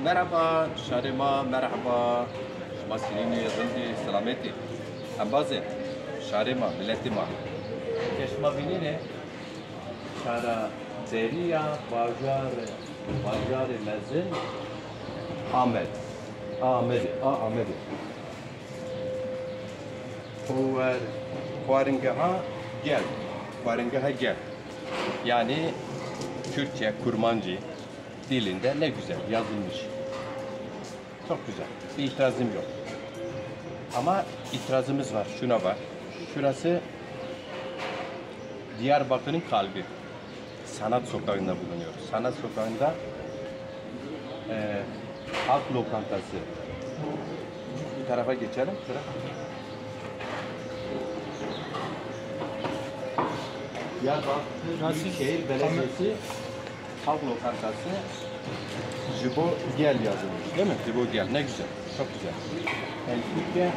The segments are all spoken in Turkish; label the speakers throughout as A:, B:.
A: Merhaba, Şarima, merhaba. Şuma sinini yazıldı, selameti. Ambaze, Şarima, milletima. Keşma binine, Şara, Deriya, Bajar, Mezin, Ahmet. Ahmedi. Kuaringaha gel. Yani Kürtçe, Kurmancı dilinde ne güzel yazılmış. Çok güzel. Bir itirazım yok. Ama itirazımız var. Şuna bak. Şurası Diyarbakır'ın kalbi. Sanat Sokağı'nda bulunuyoruz. Sanat Sokağı'nda halk lokantası. Bir tarafa geçelim. Şura. Diyarbakır Büyükşehir Belediyesi halk lokantası Jibo Gel yazılmış. Değil mi? Jibo Gel. Ne güzel. Çok güzel. Hem Türkçe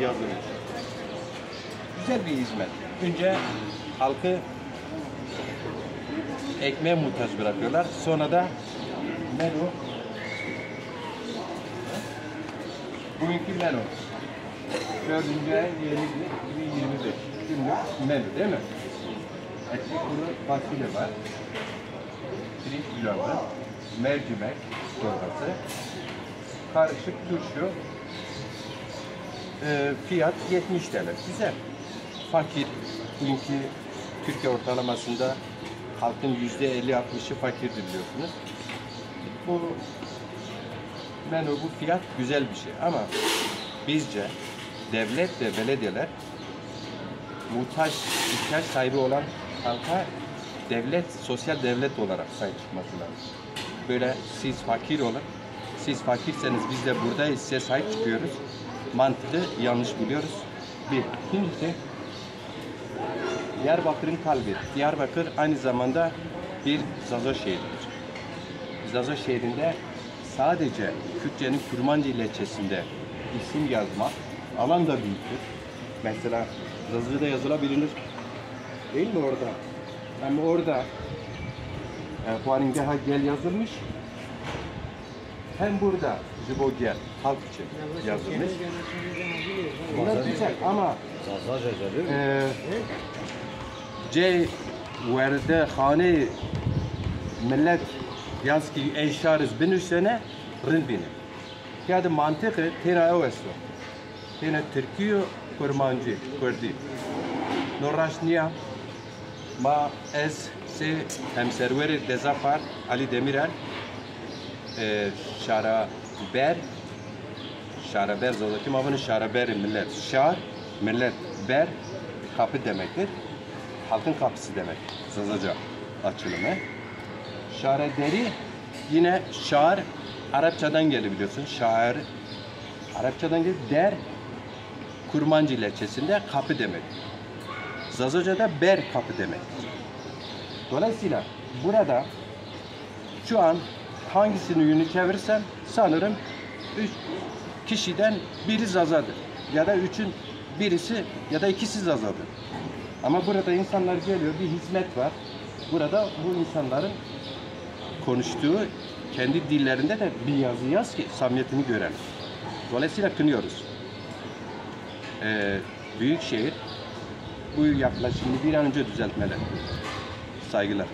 A: yazılmış. Güzel bir hizmet. Önce halkı ekmeğe muhtaç bırakıyorlar. Sonra da menü. Bugünkü menü. 4. ay 2025. Günlük menü değil mi? Etli kuru fasulye var. Pirinç pilavı, mercimek çorbası, karışık turşu, fiyat 70 TL. Güzel. Fakir, bugünkü Türkiye ortalamasında halkın %50-60'ı fakirdir biliyorsunuz. Bu menü, bu fiyat güzel bir şey ama bizce devlet ve belediyeler ihtiyaç sahibi olan halka devlet, sosyal devlet olarak sahip çıkması lazım. Böyle siz fakir olun, siz fakirseniz biz de buradayız, size sahip çıkıyoruz. Mantığı yanlış buluyoruz. İkincisi, Diyarbakır'ın kalbi. Diyarbakır aynı zamanda bir Zazo şehridir. Zazo şehrinde sadece Kürtçenin Kurmancı ilçesinde isim yazmak, alan da büyüktür. Mesela Zazo'da yazılabilir. Değil mi orada? Ama orada Kuaringaha Gel yazılmış. Hem burada Jibo Gel halk için yazılmış. Bunlar güzel ama Verde Hane millet yaz ki eşarız bin sene rilbini. Yani mantıkı tena eveslo. Tena Türkiye Kurmancı Kurdi. Noraşniya ma ez se hemserveri Dezafar Ali Demirel Şaraber Zodaki mavını Şaraber millet millet ber kapı demektir. Halkın kapısı demek. Zazaca açılımı. Şarederi yine şair Arapçadan geliyor biliyorsun. Şair Arapçadan geliyor. Der Kurmancı ilçesinde kapı demek. Zazaca'da ber kapı demek. Dolayısıyla burada şu an hangisini yönü çevirsem sanırım 3 kişiden biri Zazadır. Ya da 3'ün birisi ya da ikisi Zazadır. Ama burada insanlar geliyor, bir hizmet var. Burada bu insanların konuştuğu kendi dillerinde de bir yazı yaz ki samimiyetini görelim. Dolayısıyla kınıyoruz. Büyükşehir bu yaklaşımı bir an önce düzeltmeli. Saygılar.